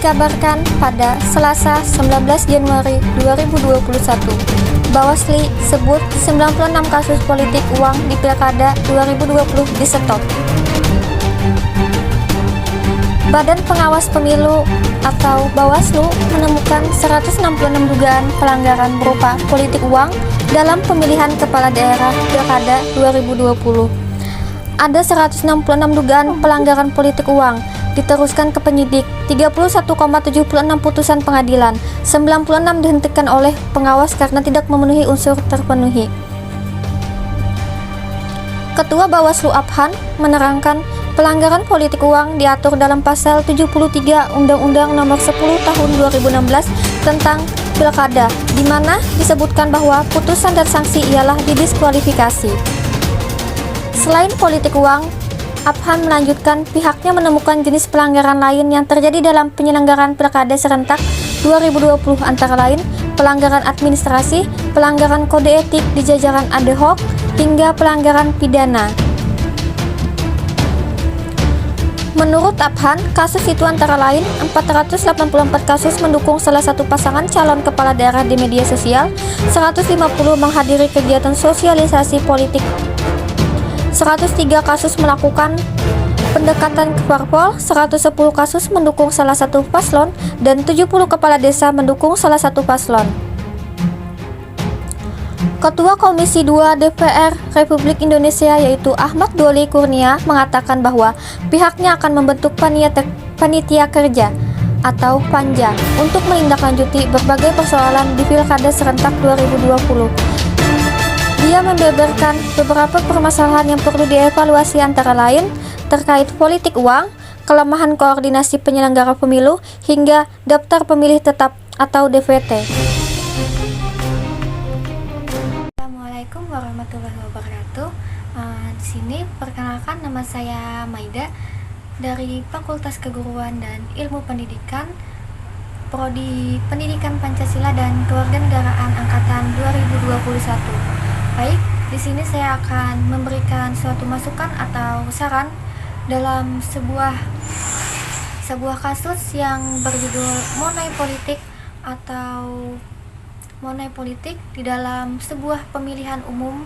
dikabarkan pada Selasa 19 Januari 2021, Bawaslu sebut 96 kasus politik uang di Pilkada 2020 disetop. Badan Pengawas Pemilu atau Bawaslu menemukan 166 dugaan pelanggaran berupa politik uang dalam pemilihan kepala daerah Pilkada 2020. Ada 166 dugaan pelanggaran politik uang, diteruskan ke penyidik, 31,76 putusan pengadilan, 96 dihentikan oleh pengawas karena tidak memenuhi unsur terpenuhi. Ketua Bawaslu Abhan menerangkan pelanggaran politik uang diatur dalam pasal 73 Undang-Undang Nomor 10 Tahun 2016 tentang Pilkada, di mana disebutkan bahwa putusan dan sanksi ialah didiskualifikasi. Selain politik uang, Abhan melanjutkan pihaknya menemukan jenis pelanggaran lain yang terjadi dalam penyelenggaraan Pilkada serentak 2020 antara lain pelanggaran administrasi, pelanggaran kode etik di jajaran ad hoc, hingga pelanggaran pidana. Menurut Abhan, kasus itu antara lain 484 kasus mendukung salah satu pasangan calon kepala daerah di media sosial, 150 menghadiri kegiatan sosialisasi politik, 103 kasus melakukan pendekatan ke parpol, 110 kasus mendukung salah satu paslon, dan 70 kepala desa mendukung salah satu paslon. Ketua Komisi 2 DPR Republik Indonesia yaitu Ahmad Doli Kurnia mengatakan bahwa pihaknya akan membentuk panitia kerja atau panja untuk menindaklanjuti berbagai persoalan di Pilkada serentak 2020. Dia membeberkan beberapa permasalahan yang perlu dievaluasi antara lain terkait politik uang, kelemahan koordinasi penyelenggara pemilu, hingga daftar pemilih tetap atau DPT. Assalamualaikum warahmatullahi wabarakatuh. Di sini perkenalkan, nama saya Maida dari Fakultas Keguruan dan Ilmu Pendidikan, Prodi Pendidikan Pancasila dan Kewarganegaraan Angkatan 2021. Baik, di sini saya akan memberikan suatu masukan atau saran dalam sebuah kasus yang berjudul monai politik atau monai politik di dalam sebuah pemilihan umum.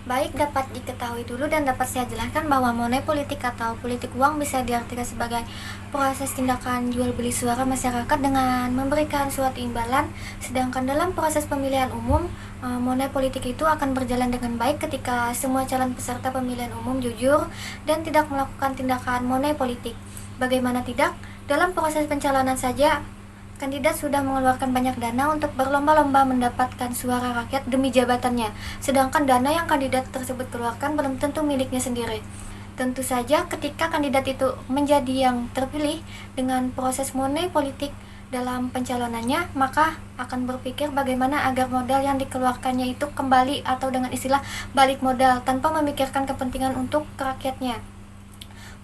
Baik, dapat diketahui dulu dan dapat saya jelaskan bahwa monai politik atau politik uang bisa diartikan sebagai proses tindakan jual beli suara masyarakat dengan memberikan suatu imbalan. Sedangkan dalam proses pemilihan umum, monai politik itu akan berjalan dengan baik ketika semua calon peserta pemilihan umum jujur dan tidak melakukan tindakan monai politik. Bagaimana tidak, dalam proses pencalonan saja kandidat sudah mengeluarkan banyak dana untuk berlomba-lomba mendapatkan suara rakyat demi jabatannya, sedangkan dana yang kandidat tersebut keluarkan belum tentu miliknya sendiri. Tentu saja ketika kandidat itu menjadi yang terpilih dengan proses monai politik dalam pencalonannya, maka akan berpikir bagaimana agar modal yang dikeluarkannya itu kembali atau dengan istilah balik modal tanpa memikirkan kepentingan untuk rakyatnya.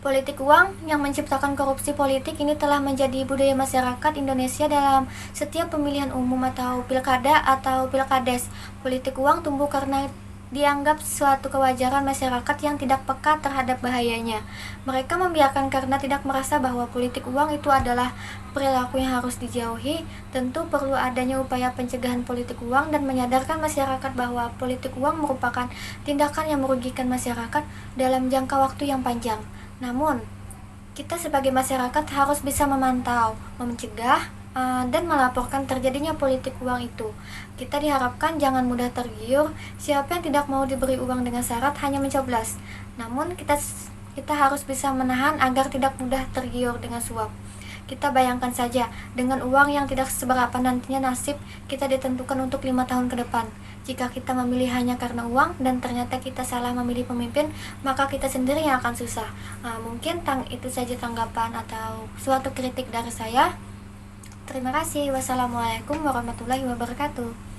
Politik uang yang menciptakan korupsi politik ini telah menjadi budaya masyarakat Indonesia dalam setiap pemilihan umum atau pilkada atau pilkades. Politik uang tumbuh karena dianggap suatu kewajaran masyarakat yang tidak peka terhadap bahayanya. Mereka membiarkan karena tidak merasa bahwa politik uang itu adalah perilaku yang harus dijauhi. Tentu perlu adanya upaya pencegahan politik uang dan menyadarkan masyarakat bahwa politik uang merupakan tindakan yang merugikan masyarakat dalam jangka waktu yang panjang. Namun, kita sebagai masyarakat harus bisa memantau, mencegah, dan melaporkan terjadinya politik uang itu. Kita diharapkan jangan mudah tergiur. Siapa yang tidak mau diberi uang dengan syarat hanya mencoblos. Namun, kita harus bisa menahan agar tidak mudah tergiur dengan suap. Kita bayangkan saja, dengan uang yang tidak seberapa nantinya nasib kita ditentukan untuk 5 tahun ke depan. Jika kita memilih hanya karena uang dan ternyata kita salah memilih pemimpin, maka kita sendiri yang akan susah. Mungkin itu saja tanggapan atau suatu kritik dari saya. Terima kasih. Wassalamualaikum warahmatullahi wabarakatuh.